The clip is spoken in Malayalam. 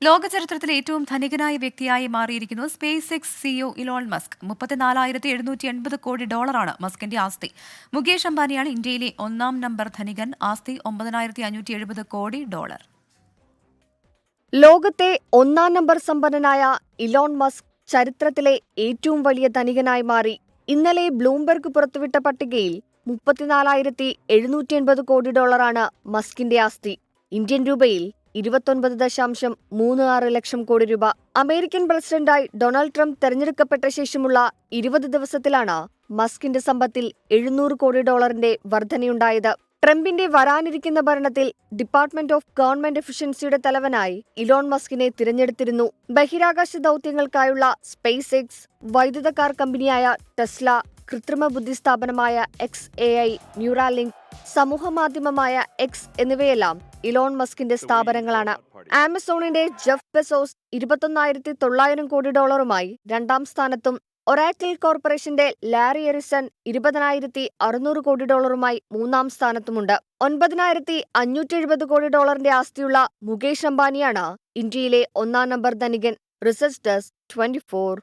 ലോക ചരിത്രത്തിലെ ഏറ്റവും ധനികനായ വ്യക്തിയായി മാറിയിരിക്കുന്നു space X CEO Elon Musk. 34,780 കോടി ഡോളറാണ് മസ്കിന്റെ ആസ്തി. മുകേഷ് അംബാനിയാണ് ഇന്ത്യയിലെ ഒന്നാം നമ്പർ ധനികൻ. ആസ്തി 9,570 കോടി ഡോളർ. ലോകത്തെ ഒന്നാം നമ്പർ സമ്പന്നനായ ഇലോൺ മസ്ക് ചരിത്രത്തിലെ ഏറ്റവും വലിയ ധനികനായി മാറി. ഇന്നലെ ബ്ലൂംബെർഗ് പുറത്തുവിട്ട പട്ടികയിൽ 34,780 കോടി ഡോളറാണ് മസ്കിന്റെ ആസ്തി. ഇന്ത്യൻ രൂപയിൽ 29.36 ലക്ഷം കോടി രൂപ. അമേരിക്കൻ പ്രസിഡന്റായി ഡൊണാൾഡ് ട്രംപ് തെരഞ്ഞെടുക്കപ്പെട്ട ശേഷമുള്ള 20 ദിവസത്തിലാണ് മസ്കിന്റെ സമ്പത്തിൽ 700 കോടി ഡോളറിന്റെ വർധനയുണ്ടായത്. ട്രംപിന്റെ വരാനിരിക്കുന്ന ഭരണത്തിൽ ഡിപ്പാർട്ട്മെന്റ് ഓഫ് ഗവൺമെന്റ് എഫിഷ്യൻസിയുടെ തലവനായി ഇലോൺ മസ്കിനെ തിരഞ്ഞെടുത്തിരുന്നു. ബഹിരാകാശ ദൗത്യങ്ങൾക്കായുള്ള സ്പേസ് എക്സ്, വൈദ്യുത കാർ കമ്പനിയായ ടെസ്ല, കൃത്രിമ ബുദ്ധി സ്ഥാപനമായ XAI, ന്യൂറാലിങ്ക്, സമൂഹമാധ്യമമായ എക്സ് എന്നിവയെല്ലാം ഇലോൺ മസ്കിന്റെ സ്ഥാപനങ്ങളാണ്. ആമസോണിന്റെ ജെഫ് ബെസോസ് 21,900 കോടി ഡോളറുമായി രണ്ടാം സ്ഥാനത്തും ഒറാക്കിൾ കോർപ്പറേഷന്റെ ലാരി എറിസൺ 20,600 കോടി ഡോളറുമായി മൂന്നാം സ്ഥാനത്തുമുണ്ട്. 9,570 കോടി ഡോളറിന്റെ ആസ്തിയുള്ള മുകേഷ് അംബാനിയാണ് ഇന്ത്യയിലെ ഒന്നാം നമ്പർ ധനികൻ. Research desk 24.